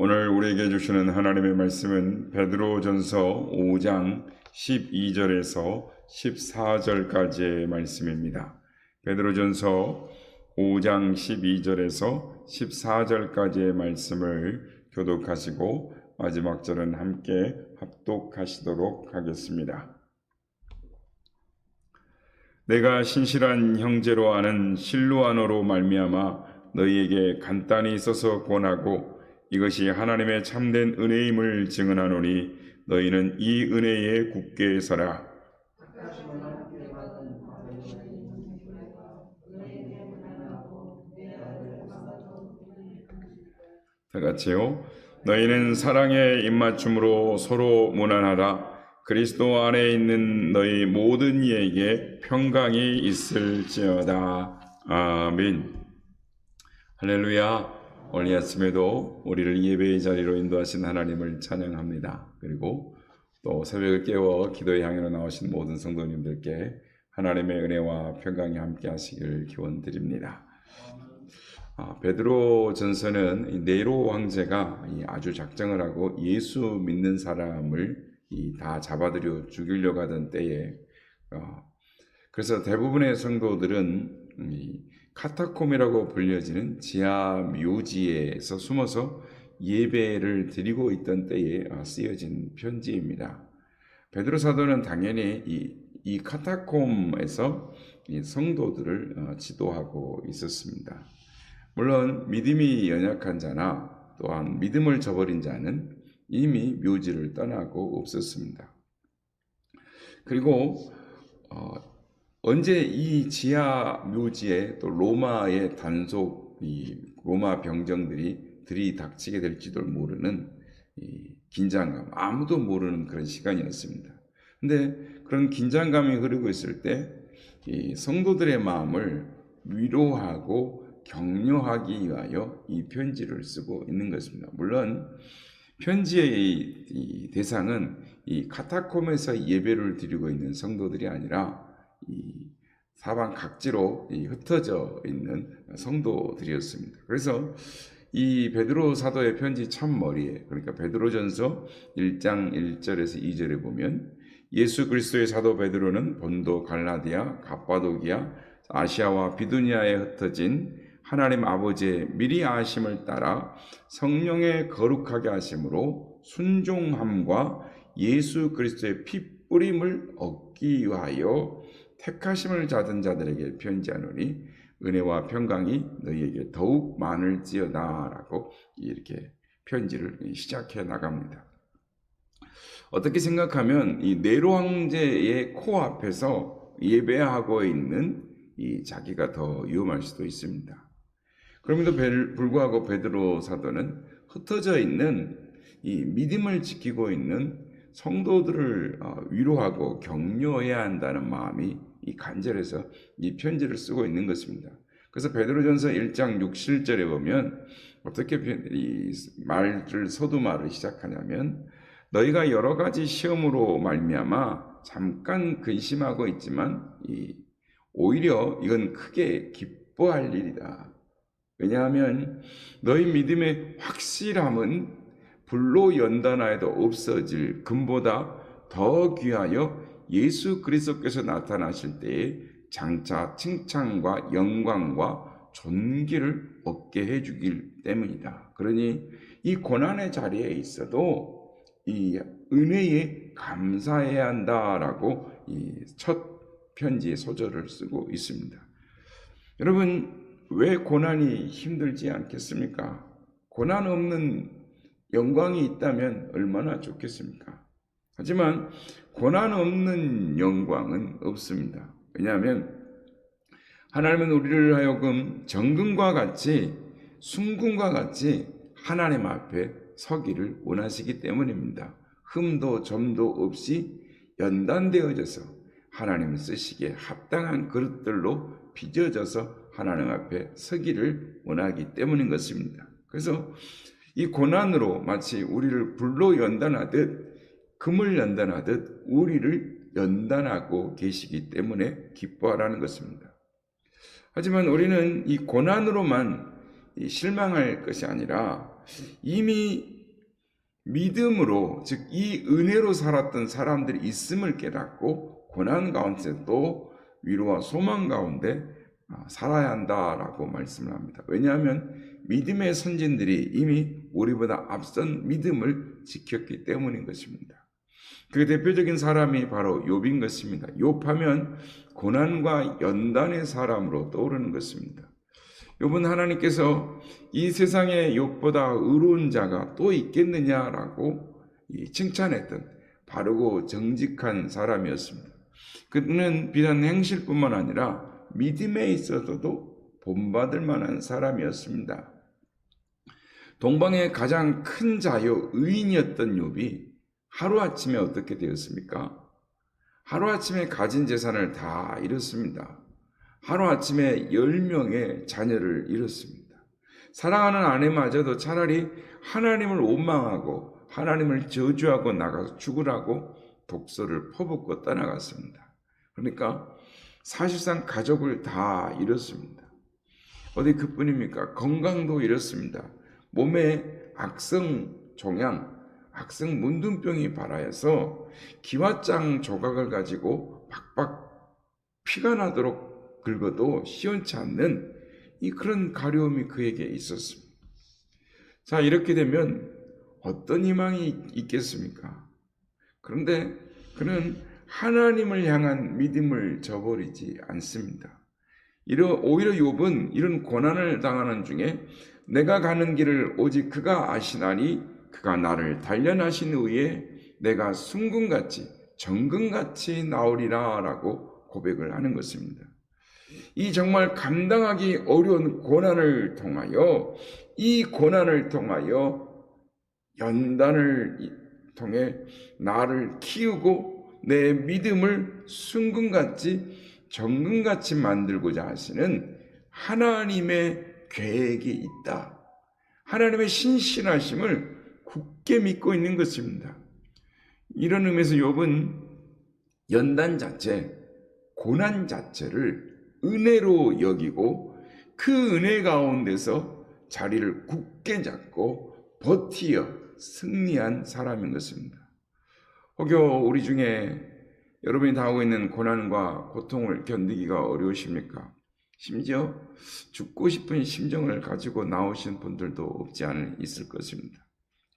오늘 우리에게 주시는 하나님의 말씀은 베드로전서 5장 12절에서 14절까지의 말씀입니다. 베드로전서 5장 12절에서 14절까지의 말씀을 교독하시고 마지막 절은 함께 합독하시도록 하겠습니다. 내가 신실한 형제로 아는 실루아노로 말미암아 너희에게 간단히 써서 권하고 이것이 하나님의 참된 은혜임을 증언하노니 너희는 이 은혜에 굳게 서라. 다 같이요. 너희는 사랑의 입맞춤으로 서로 무난하라. 그리스도 안에 있는 너희 모든 이에게 평강이 있을지어다. 아멘. 할렐루야. 오늘 아침에도 우리를 예배의 자리로 인도하신 하나님을 찬양합니다. 그리고 또 새벽을 깨워 기도의 향연으로 나오신 모든 성도님들께 하나님의 은혜와 평강이 함께 하시기를 기원드립니다. 베드로 전서는 네로 황제가 아주 작정을 하고 예수 믿는 사람을 다 잡아들여 죽이려고 하던 때에 그래서 대부분의 성도들은 카타콤이라고 불려지는 지하 묘지에서 숨어서 예배를 드리고 있던 때에 쓰여진 편지입니다. 베드로 사도는 당연히 이 카타콤에서 이 성도들을 지도하고 있었습니다. 물론 믿음이 연약한 자나 또한 믿음을 저버린 자는 이미 묘지를 떠나고 없었습니다. 그리고 언제 이 지하 묘지에 또 로마의 단속, 이 로마 병정들이 들이닥치게 될지도 모르는 이 긴장감, 아무도 모르는 그런 시간이었습니다. 근데 그런 긴장감이 흐르고 있을 때 이 성도들의 마음을 위로하고 격려하기 위하여 이 편지를 쓰고 있는 것입니다. 물론 편지의 이 대상은 이 카타콤에서 예배를 드리고 있는 성도들이 아니라 이 사방 각지로 흩어져 있는 성도들이었습니다. 그래서 이 베드로 사도의 편지 첫머리에, 그러니까 베드로전서 1장 1절에서 2절에 보면 예수 그리스도의 사도 베드로는 본도, 갈라디아, 갑바도기아, 아시아와 비두니아에 흩어진 하나님 아버지의 미리 아심을 따라 성령의 거룩하게 하심으로 순종함과 예수 그리스도의 피 뿌림을 얻기 위하여 택하심을 받은 자들에게 편지하노니 은혜와 평강이 너희에게 더욱 많을지어다라고 이렇게 편지를 시작해 나갑니다. 어떻게 생각하면 이 네로 황제의 코앞에서 예배하고 있는 이 자기가 더 위험할 수도 있습니다. 그럼에도 불구하고 베드로 사도는 흩어져 있는 이 믿음을 지키고 있는 성도들을 위로하고 격려해야 한다는 마음이 이 간절해서 이 편지를 쓰고 있는 것입니다. 그래서 베드로전서 1장 6, 7절에 보면 어떻게 이 말을 서두말을 시작하냐면 너희가 여러 가지 시험으로 말미암아 잠깐 근심하고 있지만 오히려 이건 크게 기뻐할 일이다. 왜냐하면 너희 믿음의 확실함은 불로 연단하여도 없어질 금보다 더 귀하여 예수 그리스도께서 나타나실 때에 장차 칭찬과 영광과 존귀를 얻게 해주길 때문이다. 그러니 이 고난의 자리에 있어도 이 은혜에 감사해야 한다라고 이 첫 편지의 소절을 쓰고 있습니다. 여러분, 왜 고난이 힘들지 않겠습니까? 고난 없는 영광이 있다면 얼마나 좋겠습니까? 하지만 고난 없는 영광은 없습니다. 왜냐하면 하나님은 우리를 하여금 정금과 같이 순금과 같이 하나님 앞에 서기를 원하시기 때문입니다. 흠도 점도 없이 연단되어져서 하나님 쓰시기에 합당한 그릇들로 빚어져서 하나님 앞에 서기를 원하기 때문인 것입니다. 그래서 이 고난으로 마치 우리를 불로 연단하듯 금을 연단하듯 우리를 연단하고 계시기 때문에 기뻐하라는 것입니다. 하지만 우리는 이 고난으로만 실망할 것이 아니라 이미 믿음으로, 즉 이 은혜로 살았던 사람들이 있음을 깨닫고 고난 가운데 또 위로와 소망 가운데 살아야 한다라고 말씀을 합니다. 왜냐하면 믿음의 선진들이 이미 우리보다 앞선 믿음을 지켰기 때문인 것입니다. 그 대표적인 사람이 바로 욥인 것입니다. 욥하면 고난과 연단의 사람으로 떠오르는 것입니다. 욥은 하나님께서 이 세상에 욥보다 의로운 자가 또 있겠느냐라고 칭찬했던 바르고 정직한 사람이었습니다. 그는 비단 행실뿐만 아니라 믿음에 있어서도 본받을 만한 사람이었습니다. 동방의 가장 큰 자요 의인이었던 욥이 하루아침에 어떻게 되었습니까? 하루아침에 가진 재산을 다 잃었습니다. 하루아침에 10명의 자녀를 잃었습니다. 사랑하는 아내마저도 차라리 하나님을 원망하고 하나님을 저주하고 나가서 죽으라고 독서를 퍼붓고 떠나갔습니다. 그러니까 사실상 가족을 다 잃었습니다. 어디 그뿐입니까? 건강도 잃었습니다. 몸에 악성 종양, 악성 문둥병이 발하여서 기왓장 조각을 가지고 박박 피가 나도록 긁어도 시원치 않는 그런 가려움이 그에게 있었습니다. 자, 이렇게 되면 어떤 희망이 있겠습니까? 그런데 그는 하나님을 향한 믿음을 저버리지 않습니다. 오히려 욥은 이런 고난을 당하는 중에 내가 가는 길을 오직 그가 아시나니 그가 나를 단련하신 후에 내가 순금같이 정금같이 나오리라 라고 고백을 하는 것입니다. 이 정말 감당하기 어려운 고난을 통하여, 이 고난을 통하여 연단을 통해 나를 키우고 내 믿음을 순금같이 정금같이 만들고자 하시는 하나님의 계획이 있다. 하나님의 신실하심을 굳게 믿고 있는 것입니다. 이런 의미에서 욥은 연단 자체, 고난 자체를 은혜로 여기고 그 은혜 가운데서 자리를 굳게 잡고 버티어 승리한 사람인 것입니다. 혹여 우리 중에 여러분이 당하고 있는 고난과 고통을 견디기가 어려우십니까? 심지어 죽고 싶은 심정을 가지고 나오신 분들도 없지 않을 있을 것입니다.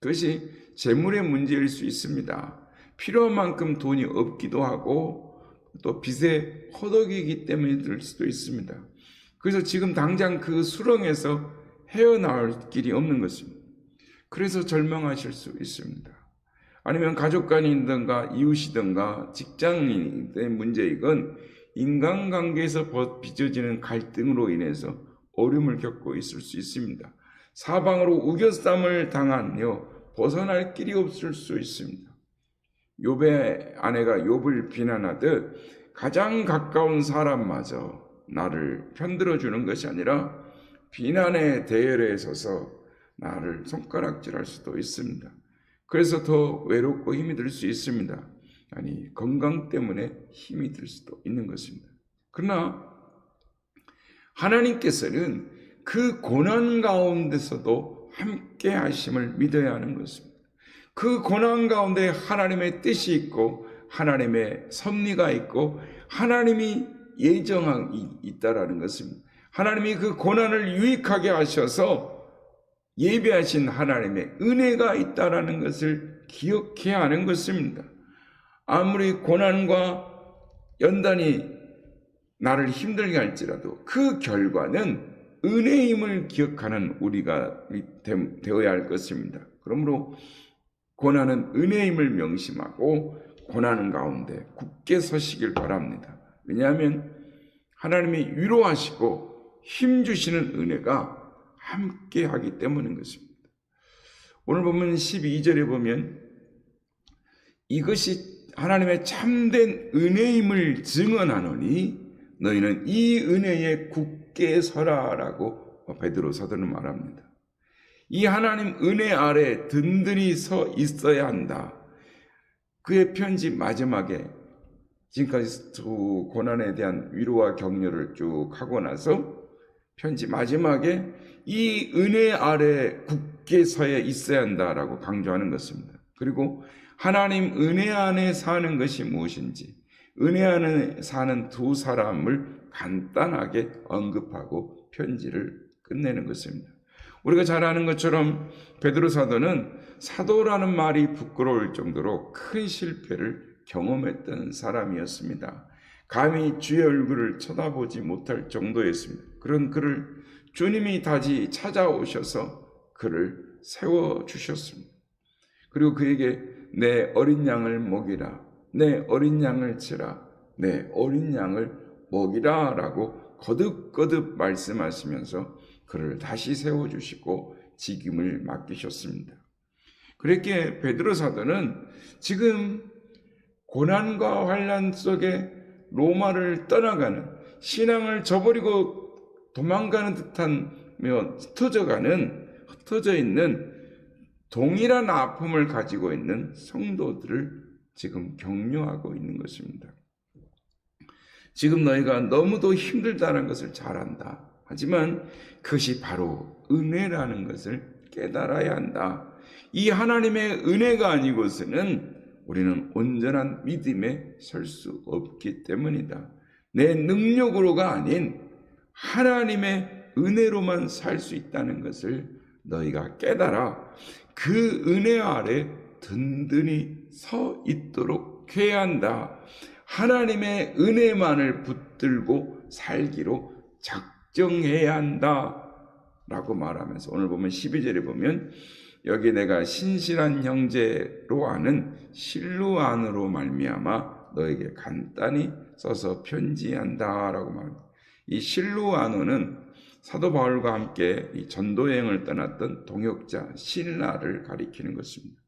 그것이 재물의 문제일 수 있습니다. 필요한 만큼 돈이 없기도 하고 또 빚에 허덕이기 때문일 수도 있습니다. 그래서 지금 당장 그 수렁에서 헤어나올 길이 없는 것입니다. 그래서 절망하실 수 있습니다. 아니면 가족 간이든가 이웃이든가 직장인의 문제이건 인간관계에서 빚어지는 갈등으로 인해서 어려움을 겪고 있을 수 있습니다. 사방으로 우겨쌈을 당하여 벗어날 길이 없을 수 있습니다. 욥의 아내가 욥을 비난하듯 가장 가까운 사람마저 나를 편들어주는 것이 아니라 비난의 대열에 서서 나를 손가락질할 수도 있습니다. 그래서 더 외롭고 힘이 들 수 있습니다. 아니, 건강 때문에 힘이 들 수도 있는 것입니다. 그러나 하나님께서는 그 고난 가운데서도 함께 하심을 믿어야 하는 것입니다. 그 고난 가운데 하나님의 뜻이 있고 하나님의 섭리가 있고 하나님이 예정이 있다라는 것입니다. 하나님이 그 고난을 유익하게 하셔서 예배하신 하나님의 은혜가 있다라는 것을 기억해야 하는 것입니다. 아무리 고난과 연단이 나를 힘들게 할지라도 그 결과는 은혜임을 기억하는 우리가 되어야 할 것입니다. 그러므로 고난은 은혜임을 명심하고 고난 가운데 굳게 서시길 바랍니다. 왜냐하면 하나님이 위로하시고 힘주시는 은혜가 함께 하기 때문인 것입니다. 오늘 보면 12절에 보면 이것이 하나님의 참된 은혜임을 증언하노니 너희는 이 은혜에 굳게 서라라고 베드로 사도는 말합니다. 이 하나님 은혜 아래 든든히 서 있어야 한다. 그의 편지 마지막에 지금까지 두 고난에 대한 위로와 격려를 쭉 하고 나서 편지 마지막에 이 은혜 아래 굳게 서 있어야 한다라고 강조하는 것입니다. 그리고 하나님 은혜 안에 사는 것이 무엇인지, 은혜 안에 사는 두 사람을 간단하게 언급하고 편지를 끝내는 것입니다. 우리가 잘 아는 것처럼 베드로 사도는 사도라는 말이 부끄러울 정도로 큰 실패를 경험했던 사람이었습니다. 감히 주의 얼굴을 쳐다보지 못할 정도였습니다. 그런 그를 주님이 다시 찾아오셔서 그를 세워주셨습니다. 그리고 그에게 내 어린 양을 먹이라, 내 어린 양을 치라, 내 어린 양을 먹이라 라고 거듭거듭 말씀하시면서 그를 다시 세워주시고 직임을 맡기셨습니다. 그렇게 베드로 사도는 지금 고난과 환난 속에 로마를 떠나가는, 신앙을 저버리고 도망가는 듯한 흩어져 있는 동일한 아픔을 가지고 있는 성도들을 지금 격려하고 있는 것입니다. 지금 너희가 너무도 힘들다는 것을 잘 안다. 하지만 그것이 바로 은혜라는 것을 깨달아야 한다. 이 하나님의 은혜가 아니고서는 우리는 온전한 믿음에 설 수 없기 때문이다. 내 능력으로가 아닌 하나님의 은혜로만 살 수 있다는 것을 너희가 깨달아 그 은혜 아래 든든히 서 있도록 해야 한다. 하나님의 은혜만을 붙들고 살기로 작정해야 한다 라고 말하면서 오늘 보면 12절에 보면 여기 내가 신실한 형제로 아는 실루안으로 말미암아 너에게 간단히 써서 편지한다 라고 말합니다. 이 실루안어는 사도 바울과 함께 이 전도여행을 떠났던 동역자 실라를 가리키는 것입니다.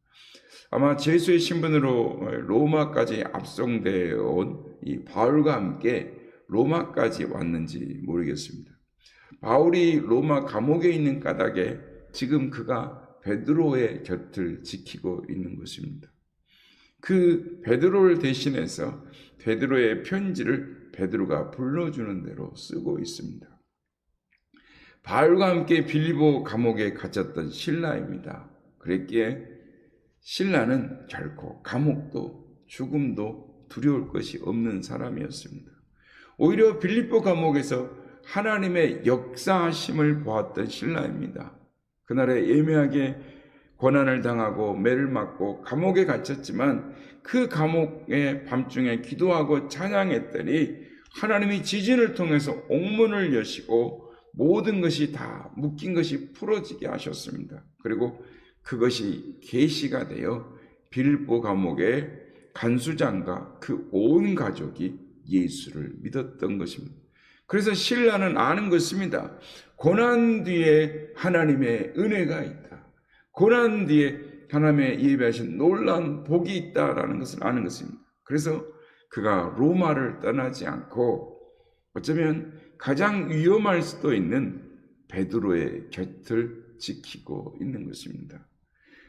아마 제수의 신분으로 로마까지 압송되어 온 이 바울과 함께 로마까지 왔는지 모르겠습니다. 바울이 로마 감옥에 있는 까닭에 지금 그가 베드로의 곁을 지키고 있는 것입니다. 그 베드로를 대신해서 베드로의 편지를 베드로가 불러주는 대로 쓰고 있습니다. 바울과 함께 빌립보 감옥에 갇혔던 실라입니다. 그랬기에 실라는 결코 감옥도 죽음도 두려울 것이 없는 사람이었습니다. 오히려 빌립보 감옥에서 하나님의 역사하심을 보았던 실라입니다. 그날에 예매하게 고난을 당하고 매를 맞고 감옥에 갇혔지만 그 감옥의 밤중에 기도하고 찬양했더니 하나님이 지진을 통해서 옥문을 여시고 모든 것이 다 묶인 것이 풀어지게 하셨습니다. 그리고 그것이 계시가 되어 빌립보 감옥의 간수장과 그 온 가족이 예수를 믿었던 것입니다. 그래서 신라는 아는 것입니다. 고난 뒤에 하나님의 은혜가 있다. 고난 뒤에 하나님의 예배하신 놀라운 복이 있다라는 것을 아는 것입니다. 그래서 그가 로마를 떠나지 않고 어쩌면 가장 위험할 수도 있는 베드로의 곁을 지키고 있는 것입니다.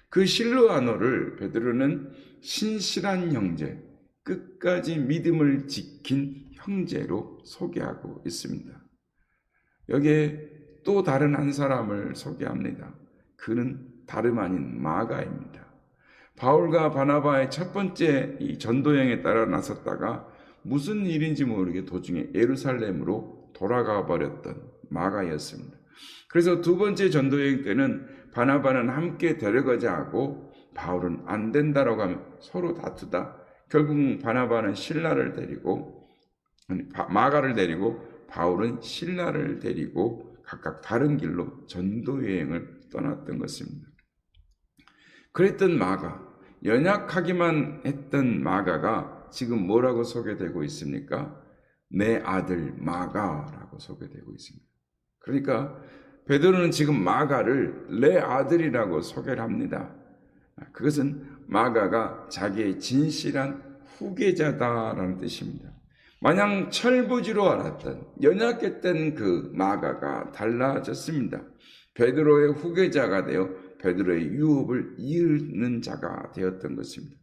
그 실루아노를 베드로는 신실한 형제, 끝까지 믿음을 지킨 형제로 소개하고 있습니다. 여기에 또 다른 한 사람을 소개합니다. 그는 다름 아닌 마가입니다. 바울과 바나바의 첫 번째 이 전도여행에 따라 나섰다가 무슨 일인지 모르게 도중에 예루살렘으로 돌아가 버렸던 마가였습니다. 그래서 두 번째 전도여행 때는 바나바는 함께 데려가자 하고 바울은 안 된다라고 하면 서로 다투다 결국 바나바는 마가를 데리고 바울은 실라를 데리고 각각 다른 길로 전도여행을 떠났던 것입니다. 그랬던 마가, 연약하기만 했던 마가가 지금 뭐라고 소개되고 있습니까? 내 아들 마가라고 소개되고 있습니다. 그러니까 베드로는 지금 마가를 내 아들이라고 소개를 합니다. 그것은 마가가 자기의 진실한 후계자다라는 뜻입니다. 마냥 철부지로 알았던 연약했던 그 마가가 달라졌습니다. 베드로의 후계자가 되어 베드로의 유업을 이으는 자가 되었던 것입니다.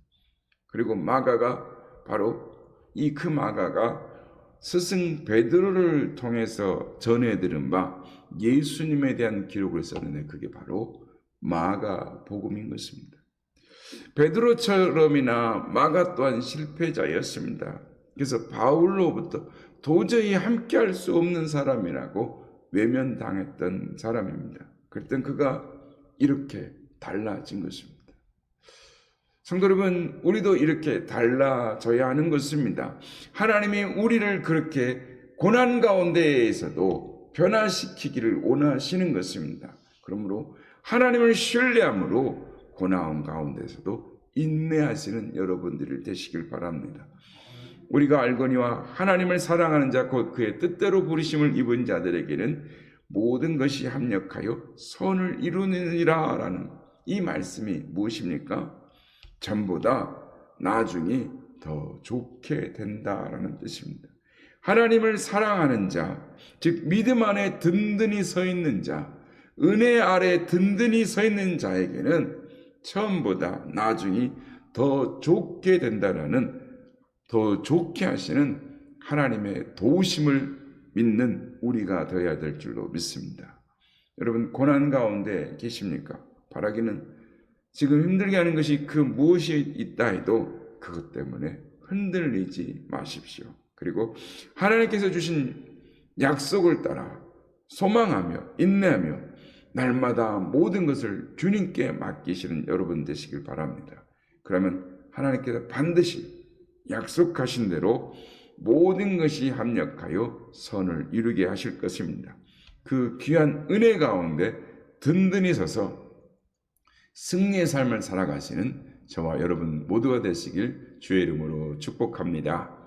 그리고 마가가 바로 그 마가가 스승 베드로를 통해서 전해 들은 바 예수님에 대한 기록을 썼는데 그게 바로 마가 복음인 것입니다. 베드로처럼이나 마가 또한 실패자였습니다. 그래서 바울로부터 도저히 함께할 수 없는 사람이라고 외면당했던 사람입니다. 그랬던 그가 이렇게 달라진 것입니다. 성도 여러분, 우리도 이렇게 달라져야 하는 것입니다. 하나님이 우리를 그렇게 고난 가운데에서도 변화시키기를 원하시는 것입니다. 그러므로 하나님을 신뢰함으로 고난 가운데서도 인내하시는 여러분들이 되시길 바랍니다. 우리가 알거니와 하나님을 사랑하는 자 곧 그의 뜻대로 부르심을 입은 자들에게는 모든 것이 합력하여 선을 이루느니라 라는 이 말씀이 무엇입니까? 전보다 나중이 더 좋게 된다라는 뜻입니다. 하나님을 사랑하는 자, 즉 믿음 안에 든든히 서 있는 자, 은혜 아래 든든히 서 있는 자에게는 처음보다 나중이 더 좋게 된다라는, 더 좋게 하시는 하나님의 도우심을 믿는 우리가 되어야 될 줄로 믿습니다. 여러분, 고난 가운데 계십니까? 바라기는 지금 힘들게 하는 것이 그 무엇이 있다 해도 그것 때문에 흔들리지 마십시오. 그리고 하나님께서 주신 약속을 따라 소망하며 인내하며 날마다 모든 것을 주님께 맡기시는 여러분 되시길 바랍니다. 그러면 하나님께서 반드시 약속하신 대로 모든 것이 합력하여 선을 이루게 하실 것입니다. 그 귀한 은혜 가운데 든든히 서서 승리의 삶을 살아가시는 저와 여러분 모두가 되시길 주의 이름으로 축복합니다.